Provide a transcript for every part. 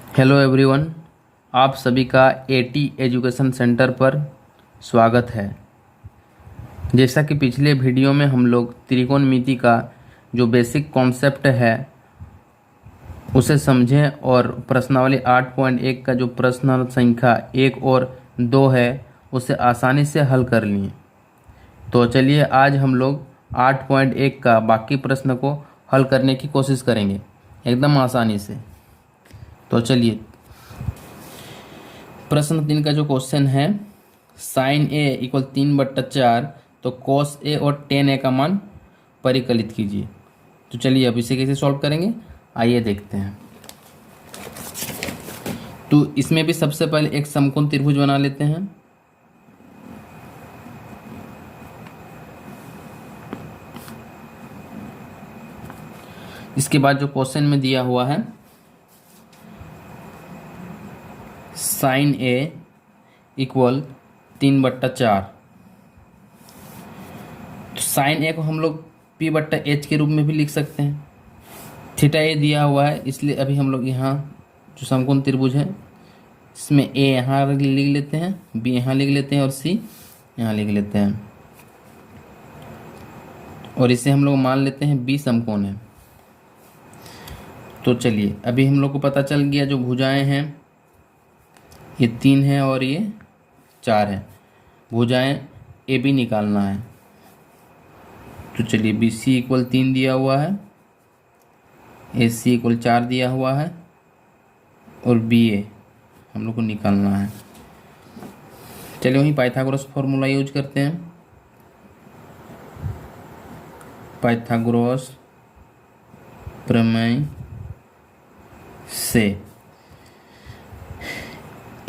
Hello everyone. आप सभी का एटी एजुकेशन सेंटर पर स्वागत है। जैसा कि पिछले वीडियो में हम लोग त्रिकोणमिति का जो बेसिक कॉन्सेप्ट है उसे समझें और प्रश्नावली 8.1 का जो प्रश्न संख्या 1 और 2 है उसे आसानी से हल कर लिए। तो चलिए आज हम लोग 8.1 का बाकी प्रश्न को हल करने की कोशिश करेंगे एकदम आसानी से। तो चलिए प्रश्न 3 का जो क्वेश्चन है साइन ए इक्वल 3/4 तो कॉस ए और टेन ए का मान परिकलित कीजिए। तो चलिए अब इसे कैसे सॉल्व करेंगे आइए देखते हैं। तो इसमें भी सबसे पहले एक समकोण त्रिभुज बना लेते हैं। इसके बाद जो क्वेश्चन में दिया हुआ है साइन ए इक्वल 3/4 तो साइन ए को हम लोग P/H के रूप में भी लिख सकते हैं। थीटा ए दिया हुआ है इसलिए अभी हम लोग यहाँ जो समकोण त्रिभुज है इसमें ए यहाँ लिख लेते हैं, बी यहाँ लिख लेते हैं और सी यहाँ लिख लेते हैं और इसे हम लोग मान लेते हैं बी समकोण है। तो चलिए अभी हम लोग को पता चल गया जो भुजाएं हैं ये 3 है और ये 4 है। भुजाएं ए बी निकालना है। तो चलिए बी सी इक्वल 3 दिया हुआ है, ए सी इक्वल 4 दिया हुआ है और बी ए हम लोग को निकालना है। चलिए वहीं पाइथागोरस फॉर्मूला यूज करते हैं। पाइथागोरस प्रमेय से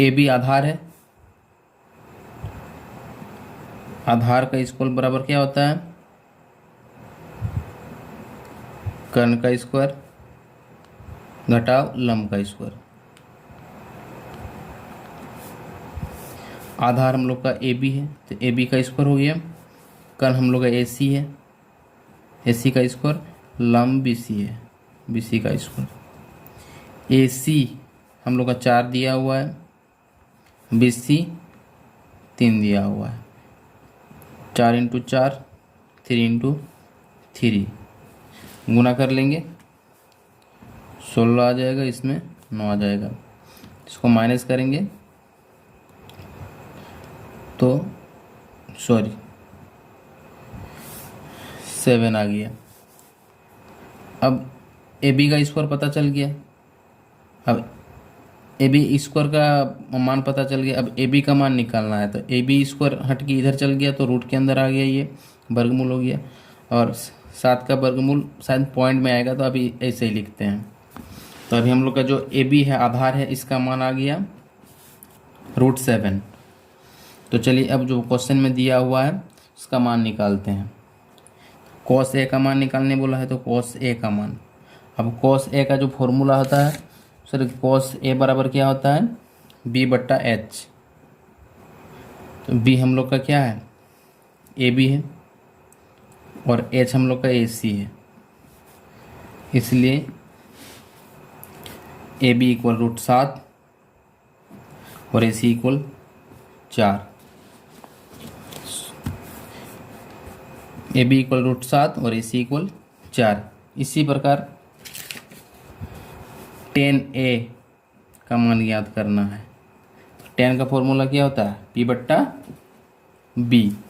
ए बी आधार है। आधार का स्क्वायर बराबर क्या होता है कर्ण का स्क्वायर घटाव लंब का स्क्वायर। आधार हम लोग का ए बी है तो ए बी का स्क्वायर हो गया। कर्ण हम लोग का ए सी है, ए सी का स्क्वायर लंब बी सी है, बी सी का स्क्वायर। ए सी हम लोग का 4 दिया हुआ है, बी सी 3 दिया हुआ है। 4 × 4 3 × 3 गुना कर लेंगे 16 आ जाएगा, इसमें 9 आ जाएगा। इसको माइनस करेंगे तो 7 आ गया। अब ए बी का स्क्वायर पता चल गया। अब ए बी स्क्वायर का मान पता चल गया। अब ए बी का मान निकालना है तो ए बी स्क्वायर हट के इधर चल गया तो रूट के अंदर आ गया, ये वर्गमूल हो गया और 7 का वर्गमूल शायद पॉइंट में आएगा तो अभी ऐसे ही लिखते हैं। तो अभी हम लोग का जो ए बी है आधार है इसका मान आ गया √7। तो चलिए अब जो क्वेश्चन में दिया हुआ है उसका मान निकालते हैं। कॉस ए का मान निकालने बोला है तो कॉस ए का मान। अब कॉस ए का जो फॉर्मूला होता है सर कॉस ए बराबर क्या होता है B/H। तो बी हम लोग का क्या है ए बी है और एच हम लोग का ए सी है, इसलिए ए बी इक्वल √7 और ए सी इक्वल 4। ए बी इक्वल √7 और ए सी इक्वल 4। इसी प्रकार टेन ए का मान याद करना है। टेन का फॉर्मूला क्या होता है P/B,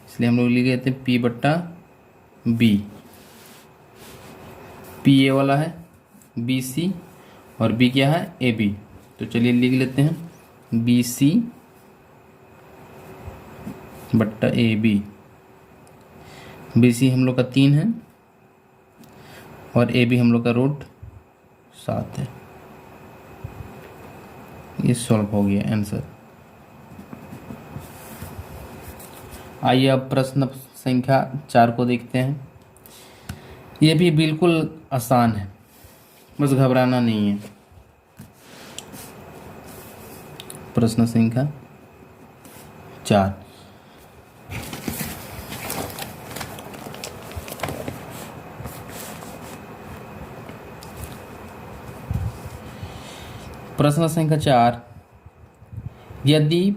इसलिए हम लोग लिख लेते हैं P/B। P ए वाला है, बी सी और बी क्या है ए बी। तो चलिए लिख लेते हैं BC/AB। बी सी हम लोग का 3 है और ए बी हम लोग का √7 है। ये सॉल्व हो गया आंसर। आइए अब प्रश्न संख्या 4 को देखते हैं। ये भी बिल्कुल आसान है, बस घबराना नहीं है। प्रश्न संख्या 4 प्रश्न संख्या 4, यदि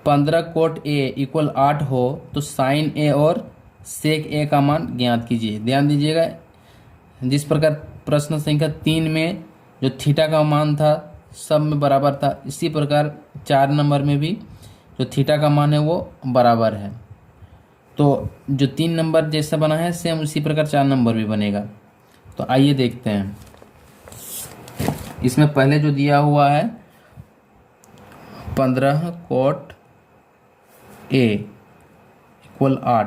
15 कोट ए इक्वल 8 हो तो साइन ए और सेक ए का मान ज्ञात कीजिए। ध्यान दीजिएगा, जिस प्रकार प्रश्न संख्या 3 में जो थीटा का मान था सब में बराबर था, इसी प्रकार 4 नंबर में भी जो थीटा का मान है वो बराबर है। तो जो 3 नंबर जैसा बना है सेम उसी प्रकार 4 नंबर भी बनेगा। तो आइए देखते हैं। इसमें पहले जो दिया हुआ है 15 कोट ए इक्वल 8,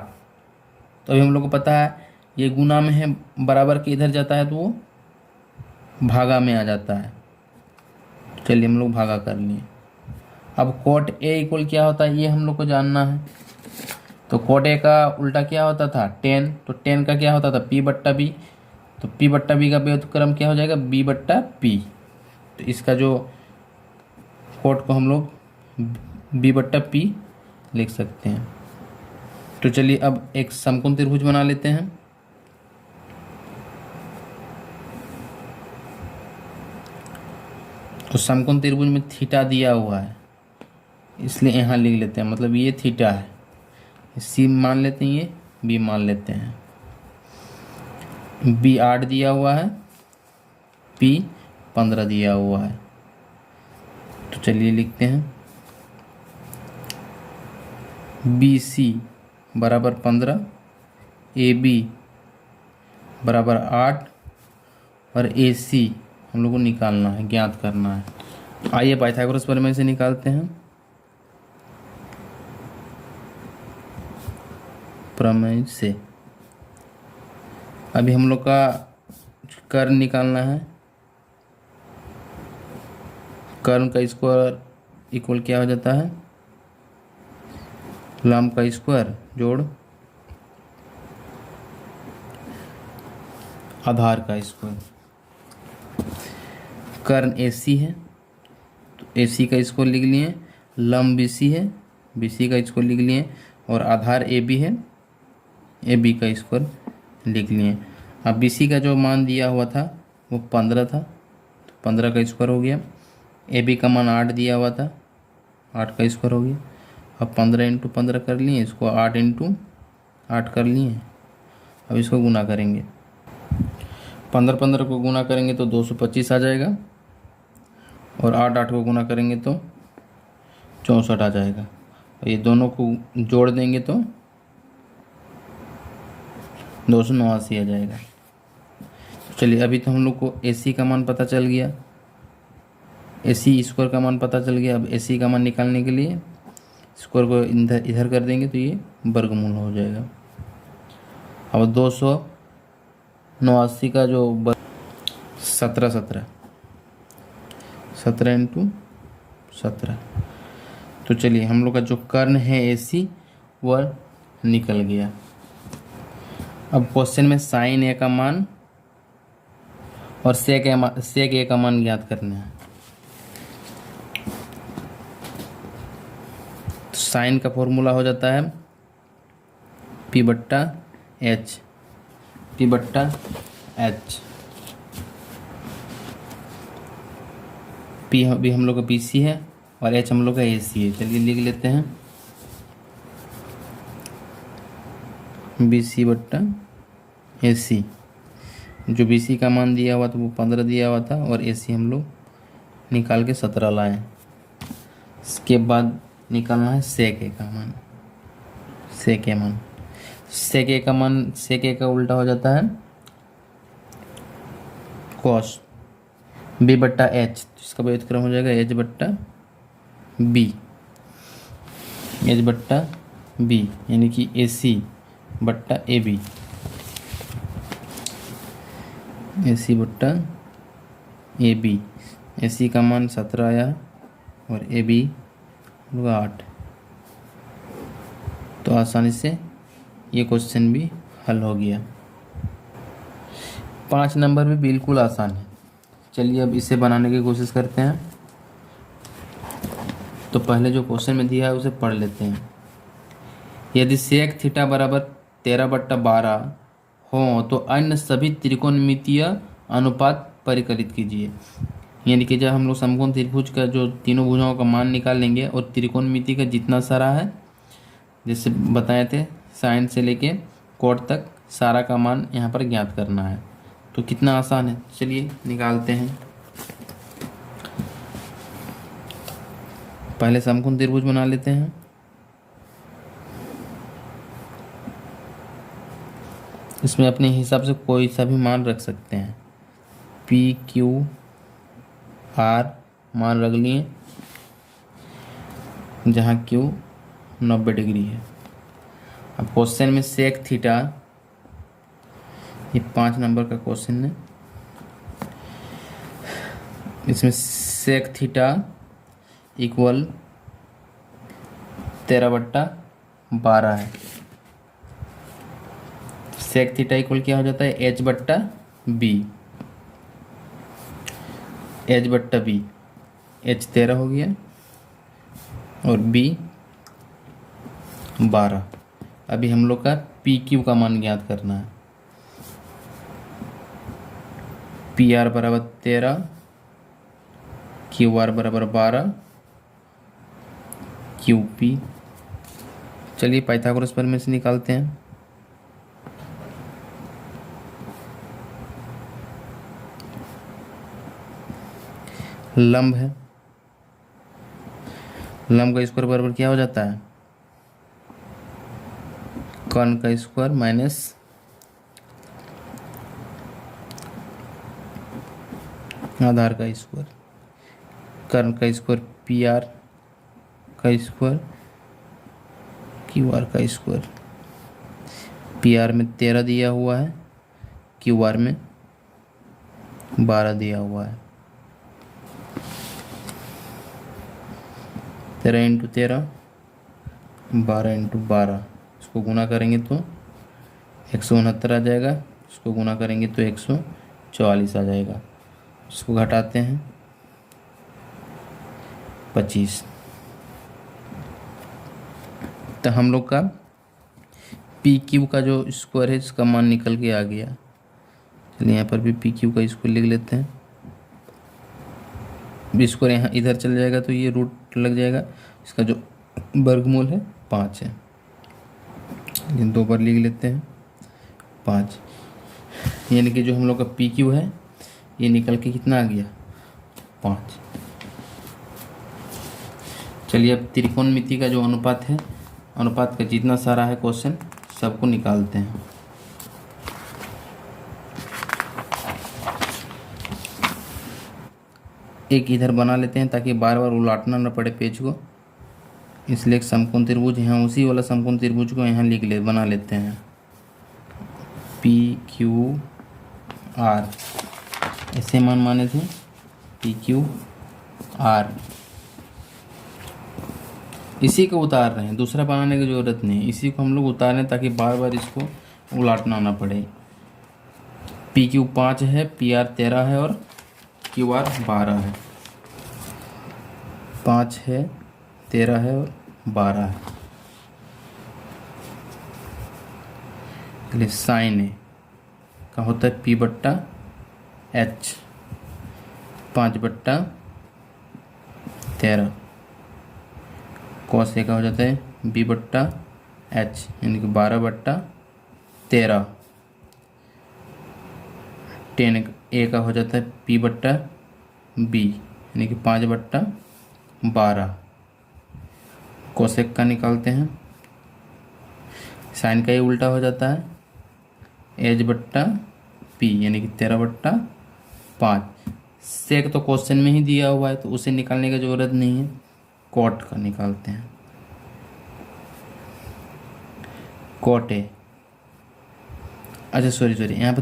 तो अभी हम लोग को पता है ये गुना में है, बराबर के इधर जाता है तो वो भागा में आ जाता है। चलिए हम लोग भागा कर लिए। अब कोट ए इक्वल क्या होता है ये हम लोग को जानना है। तो कोट ए का उल्टा क्या होता था 10, तो 10 का क्या होता था पी बट्टा बी, तो पी बट्टा बी का व्युत्क्रम क्या हो जाएगा बी बट्टा पी। तो इसका जो कोट को हम लोग बी बट्टा पी लिख सकते हैं। तो चलिए अब एक समकोण त्रिभुज बना लेते हैं। तो समकोण त्रिभुज में थीटा दिया हुआ है इसलिए यहाँ लिख लेते हैं, मतलब ये थीटा है, सी मान लेते हैं, ये बी मान लेते हैं। बी 8 दिया हुआ है, पी 15 दिया हुआ है। तो चलिए लिखते हैं बी सी बराबर 15, ए बी बराबर 8 और ए सी हम लोग को निकालना है, ज्ञात करना है। आइए पाइथागोरस प्रमेय से निकालते हैं। प्रमेय से अभी हम लोग का कर्ण निकालना है। कर्ण का स्क्वायर इक्वल क्या हो जाता है लंब का स्क्वायर जोड़ आधार का स्क्वायर। कर्ण AC है तो AC का स्क्वायर लिख लिए, लंब BC है BC का स्क्वायर लिख लिए, और आधार AB है AB का स्क्वायर लिख लिए। अब BC का जो मान दिया हुआ था वो 15 था, तो 15 का स्क्वायर हो गया। AB का मान 8 दिया हुआ था, 8 का स्क्वायर हो गया। अब 15 इंटू 15 कर लिए, इसको 8 इंटू 8 कर लिए। अब इसको गुना करेंगे, 15 को गुना करेंगे तो 225 आ जाएगा, और 8 को गुना करेंगे तो 64 आ जाएगा। और ये दोनों को जोड़ देंगे तो 289 आ जाएगा। तो चलिए अभी तो हम लोग को AC का मान पता चल गया, AC स्क्वायर का मान पता चल गया। अब AC का मान निकालने के लिए स्क्वायर को इधर कर देंगे तो ये वर्गमूल हो जाएगा। अब 289 का जो 17 इंटू 17। तो चलिए हम लोग का जो कर्ण है AC वह निकल गया। अब क्वेश्चन में साइन ए का मान और सेक ए का मान ज्ञात करना है। तो साइन का फॉर्मूला हो जाता है P बट्टा H, P बट्टा H। P भी हम लोग का BC है और H हम लोग का AC है। चलिए लिख लेते हैं BC बट्टा AC। जो BC का मान दिया हुआ था वो 15 दिया हुआ था, और AC हम लोग निकाल के 17 लाए। इसके बाद निकालना है सेक ए का मान। सेक ए का मान सेक ए का उल्टा हो जाता है कॉस B बट्टा H, इसका व्युत्क्रम हो जाएगा H बट्टा B, H बट्टा B, यानी कि AC बट्टा AB, AC बट्टा AB। AC का मान 17 आया और AB 8। तो आसानी से ये क्वेश्चन भी हल हो गया। 5 नंबर भी बिल्कुल आसान है। चलिए अब इसे बनाने की कोशिश करते हैं। तो पहले जो क्वेश्चन में दिया है उसे पढ़ लेते हैं। यदि सेक थीटा बराबर 13/12 हो तो अन्य सभी त्रिकोणमितीय अनुपात परिकलित कीजिए। यानी कि जब हम लोग समकोण त्रिभुज का जो तीनों भुजाओं का मान निकाल लेंगे और त्रिकोणमिति का जितना सारा है, जैसे बताए थे साइन से लेके कोट तक सारा का मान यहाँ पर ज्ञात करना है, तो कितना आसान है। चलिए निकालते हैं। पहले समकोण त्रिभुज बना लेते हैं। इसमें अपने हिसाब से कोई सा भी मान रख सकते हैं। पी क्यू आर मान रख लिए, जहाँ क्यू 90 डिग्री है। अब क्वेश्चन में सेक थीटा, ये 5 नंबर का क्वेश्चन है, इसमें सेक थीटा इक्वल 13/12 है। सेक थीटा इक्वल क्या हो जाता है, h/b, h/b, h 13 हो गया और b 12। अभी हम लोग का पी क्यू का मान ज्ञात करना है। पी आर बराबर 13, क्यू आर बराबर 12, क्यू पी। चलिए पाइथागोरस प्रमेय से निकालते हैं। लंब है, लंब का स्क्वायर बराबर क्या हो जाता है, कर्ण का स्क्वायर माइनस आधार का स्क्वायर। कर्ण का स्क्वायर पी आर का स्क्वायर, क्यू आर का स्क्वायर। पी आर में 13 दिया हुआ है, क्यू आर में 12 दिया हुआ है। 13 × 13, 12 × 12, इसको गुना करेंगे तो 169 आ जाएगा, इसको गुना करेंगे तो 144 आ जाएगा। इसको घटाते हैं 25, तो हम लोग का पी क्यू का जो स्क्वायर है इसका मान निकल के आ गया। चलिए यहाँ पर भी पी क्यू का स्क्वायर लिख लेते हैं। स्क्वायर यहाँ इधर चल जाएगा तो ये रूट लग जाएगा, इसका जो वर्गमूल है 5 है। ये 2 बार लिख लेते हैं 5, यानी कि जो हम लोग का पी क्यू है ये निकल के कितना आ गया, 5। चलिए अब त्रिकोणमिति का जो अनुपात है, अनुपात का जितना सारा है क्वेश्चन सबको निकालते हैं। एक इधर बना लेते हैं ताकि बार बार उलटना न पड़े पेज को, इसलिए एक समकोण त्रिभुज यहाँ उसी वाला समकोण त्रिभुज को यहाँ बना लेते हैं। पी क्यू आर ऐसे मान माने थे, पी क्यू आर। इसी को उतार रहे हैं, दूसरा बनाने की ज़रूरत नहीं है, इसी को हम लोग उतार रहे हैं ताकि बार बार इसको उलटना ना पड़े। पी क्यू 5 है, पी आर 13 है और क्यू आर 12 है। 5 है, 13 है और 12 है। चलिए साइन ए का होता है P/H, 5/13। कॉस ए का हो जाता है B/H, यानी कि 12/13। टेन ए का हो जाता है P/B, यानी कि 5/12। कोसेक का निकालते हैं, साइन का ही उल्टा हो जाता है, H/P, यानी कि 13/5। सेक तो क्वेश्चन में ही दिया हुआ है तो उसे निकालने की ज़रूरत नहीं है। कॉट का निकालते हैं, कॉट ए, अच्छा सॉरी यहाँ पर